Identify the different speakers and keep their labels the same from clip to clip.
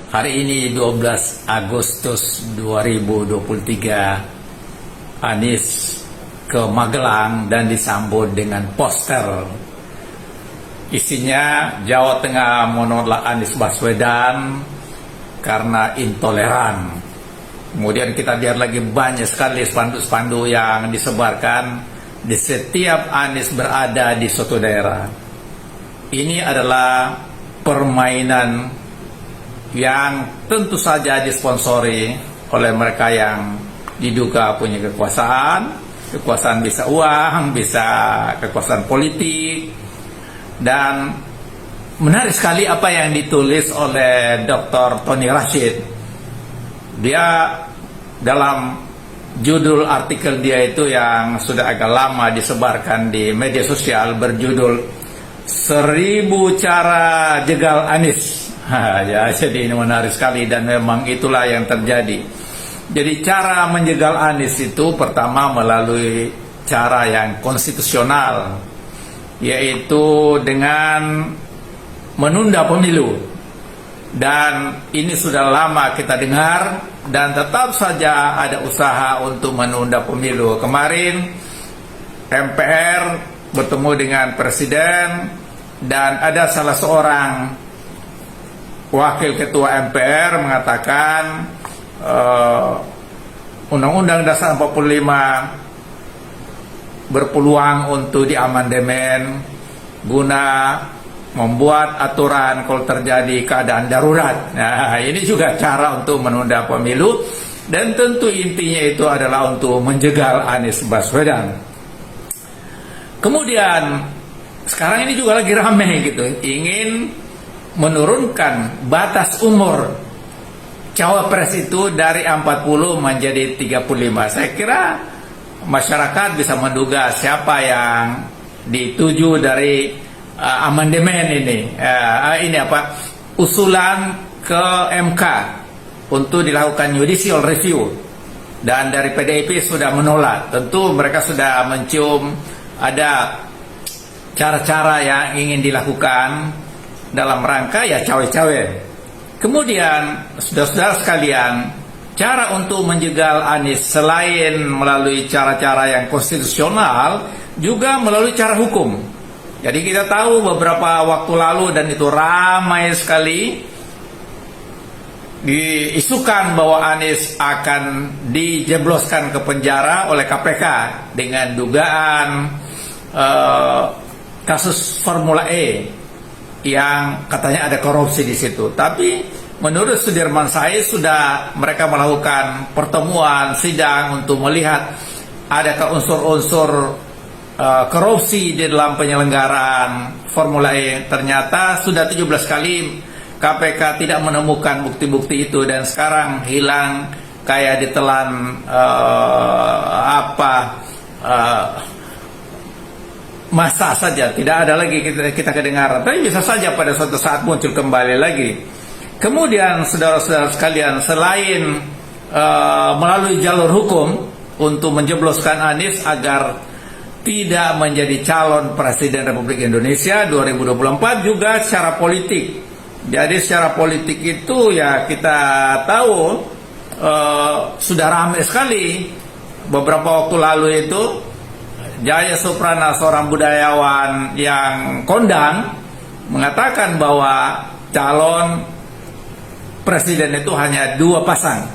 Speaker 1: Hari ini 12 Agustus 2023, Anies ke Magelang dan disambut dengan poster. Isinya Jawa Tengah menolak Anies Baswedan karena intoleran. Kemudian kita lihat lagi banyak sekali spanduk-spanduk yang disebarkan di setiap Anies berada di suatu daerah. Ini adalah permainan yang tentu saja disponsori oleh mereka yang diduga punya kekuasaan. Kekuasaan bisa uang, bisa kekuasaan politik. Dan menarik sekali apa yang ditulis oleh Dr. Tony Rashid. Dia dalam judul artikel dia itu yang sudah agak lama disebarkan di media sosial berjudul 1000 cara jegal Anies. Ya, jadi ini menarik sekali dan memang itulah yang terjadi. Jadi cara menjegal Anies itu pertama melalui cara yang konstitusional, yaitu dengan menunda pemilu. Dan ini sudah lama kita dengar dan tetap saja ada usaha untuk menunda pemilu. Kemarin MPR bertemu dengan Presiden dan ada salah seorang Wakil Ketua MPR mengatakan Undang-Undang Dasar 45 berpeluang untuk diamandemen guna membuat aturan kalau terjadi keadaan darurat. Nah, ini juga cara untuk menunda pemilu dan tentu intinya itu adalah untuk menjegal Anies Baswedan. Kemudian sekarang ini juga lagi ramai gitu, ingin menurunkan batas umur cawapres itu dari 40 menjadi 35. Saya kira masyarakat bisa menduga siapa yang dituju dari amandemen ini. Ini apa? Usulan ke MK untuk dilakukan judicial review. Dan dari PDIP sudah menolak. Tentu mereka sudah mencium ada cara-cara yang ingin dilakukan dalam rangka ya cawe-cawe. Kemudian saudara-saudara sekalian, cara untuk menjegal Anies selain melalui cara-cara yang konstitusional juga melalui cara hukum. Jadi kita tahu beberapa waktu lalu dan itu ramai sekali diisukan bahwa Anies akan dijebloskan ke penjara oleh KPK dengan dugaan kasus Formula E yang katanya ada korupsi di situ. Tapi menurut Sudirman Said sudah mereka melakukan pertemuan sidang untuk melihat adakah unsur-unsur korupsi di dalam penyelenggaraan Formula E. Ternyata sudah 17 kali KPK tidak menemukan bukti-bukti itu dan sekarang hilang kayak ditelan masa saja, tidak ada lagi kita kedengaran. Tapi bisa saja pada suatu saat muncul kembali lagi. Kemudian saudara-saudara sekalian, selain melalui jalur hukum untuk menjebloskan Anies agar tidak menjadi calon Presiden Republik Indonesia 2024, juga secara politik. Jadi secara politik itu ya kita tahu sudah ramai sekali beberapa waktu lalu itu. Jaya Suprana, seorang budayawan yang kondang, mengatakan bahwa calon presiden itu hanya 2 pasang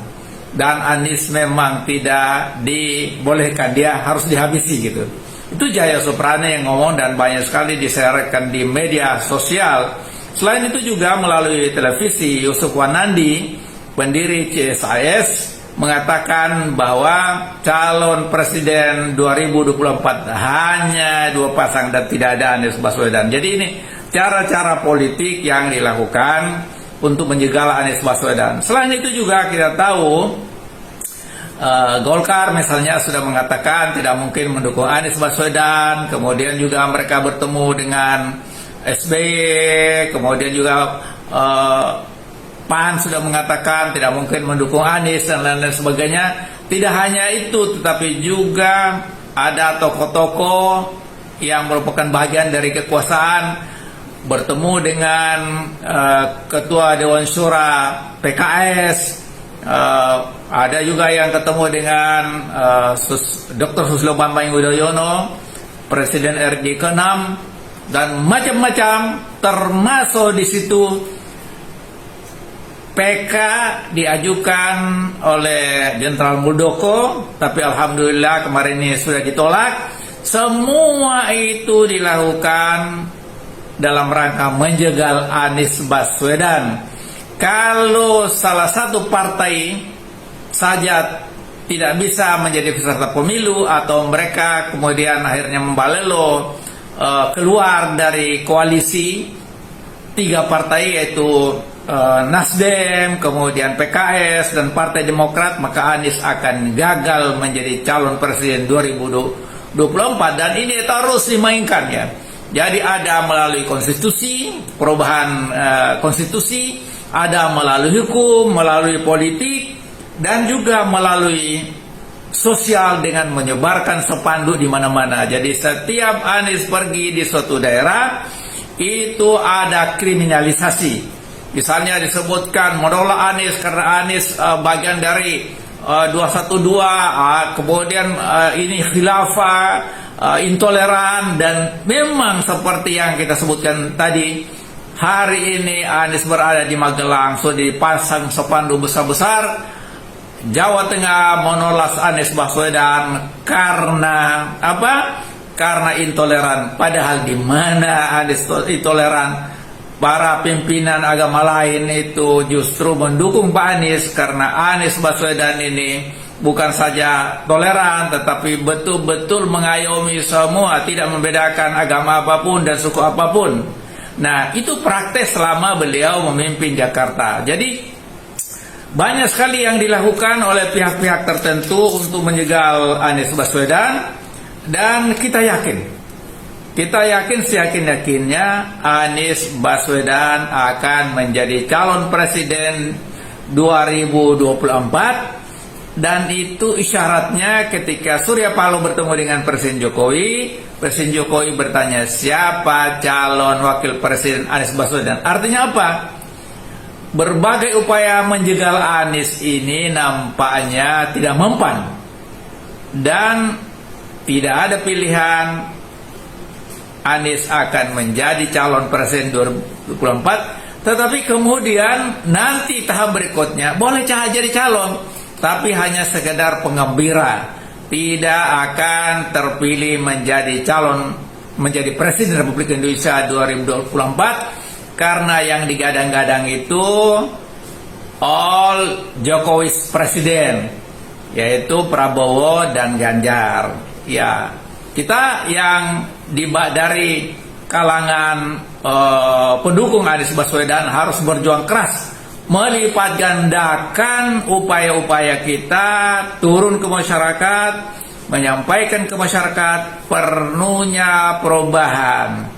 Speaker 1: dan Anies memang tidak dibolehkan, dia harus dihabisi gitu. Itu Jaya Suprana yang ngomong dan banyak sekali diseretkan di media sosial. Selain itu juga melalui televisi, Yusuf Wanandi, pendiri CSIS, mengatakan bahwa calon presiden 2024 hanya 2 pasang dan tidak ada Anies Baswedan. Jadi ini cara-cara politik yang dilakukan untuk menjegal Anies Baswedan. Selain itu juga kita tahu Golkar misalnya sudah mengatakan tidak mungkin mendukung Anies Baswedan. Kemudian juga mereka bertemu dengan SBY. Kemudian juga PAN sudah mengatakan tidak mungkin mendukung Anies dan lain-lain sebagainya. Tidak hanya itu, tetapi juga ada tokoh-tokoh yang merupakan bagian dari kekuasaan bertemu dengan Ketua Dewan Syura PKS, ada juga yang ketemu dengan Dr. Susilo Bambang Yudhoyono, Presiden RI ke-6, dan macam-macam, termasuk di situ PK diajukan oleh Jenderal Muldoko, tapi alhamdulillah kemarin ini sudah ditolak. Semua itu dilakukan dalam rangka menjegal Anies Baswedan. Kalau salah satu partai saja tidak bisa menjadi peserta pemilu, atau mereka kemudian akhirnya membalelo keluar dari koalisi tiga partai, yaitu Nasdem, kemudian PKS, dan Partai Demokrat, maka Anies akan gagal menjadi calon presiden 2024, dan ini terus dimainkan ya. Jadi ada melalui konstitusi, perubahan konstitusi, ada melalui hukum, melalui politik, dan juga melalui sosial dengan menyebarkan spanduk di mana-mana. Jadi setiap Anies pergi di suatu daerah itu ada kriminalisasi. Misalnya disebutkan menolak Anies karena Anies bagian dari 212, kemudian ini khilafah, intoleran, dan memang seperti yang kita sebutkan tadi, hari ini Anies berada di Magelang, sudah dipasang spanduk besar-besar. Jawa Tengah menolak Anies Baswedan karena apa? Karena intoleran. Padahal di mana Anies intoleran? Para pimpinan agama lain itu justru mendukung Pak Anies, karena Anies Baswedan ini bukan saja toleran, tetapi betul-betul mengayomi semua, tidak membedakan agama apapun dan suku apapun. Nah, itu praktek selama beliau memimpin Jakarta. Jadi banyak sekali yang dilakukan oleh pihak-pihak tertentu untuk menjegal Anies Baswedan, dan kita yakin seyakin-yakinnya Anies Baswedan akan menjadi calon presiden 2024, dan itu isyaratnya ketika Surya Paloh bertemu dengan Presiden Jokowi bertanya siapa calon wakil presiden Anies Baswedan. Artinya apa? Berbagai upaya menjegal Anies ini nampaknya tidak mempan, dan tidak ada pilihan. Anies akan menjadi calon presiden 2024, tetapi kemudian nanti tahap berikutnya boleh jadi calon, tapi hanya sekedar penggembira, tidak akan terpilih menjadi menjadi presiden Republik Indonesia 2024, karena yang digadang-gadang itu all Jokowi's presiden, yaitu Prabowo dan Ganjar. Ya, kita yang dari kalangan pendukung Anies Baswedan harus berjuang keras, melipat gandakan upaya-upaya kita turun ke masyarakat, menyampaikan ke masyarakat perlunya perubahan.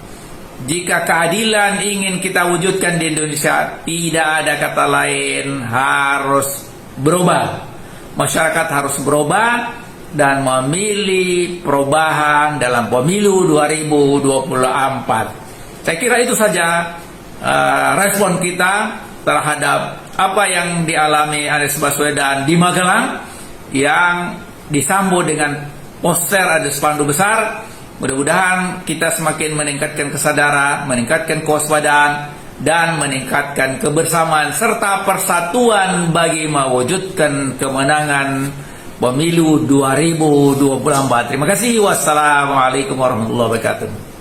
Speaker 1: Jika keadilan ingin kita wujudkan di Indonesia, tidak ada kata lain, harus berubah. Masyarakat harus berubah dan memilih perubahan dalam pemilu 2024. Saya kira itu saja respon kita terhadap apa yang dialami Anies Baswedan di Magelang, yang disambut dengan poster ada spanduk besar. Mudah-mudahan kita semakin meningkatkan kesadaran, meningkatkan kewaspadaan, dan meningkatkan kebersamaan serta persatuan bagi mewujudkan kemenangan Pemilu 2024. Terima kasih. Wassalamualaikum warahmatullahi wabarakatuh.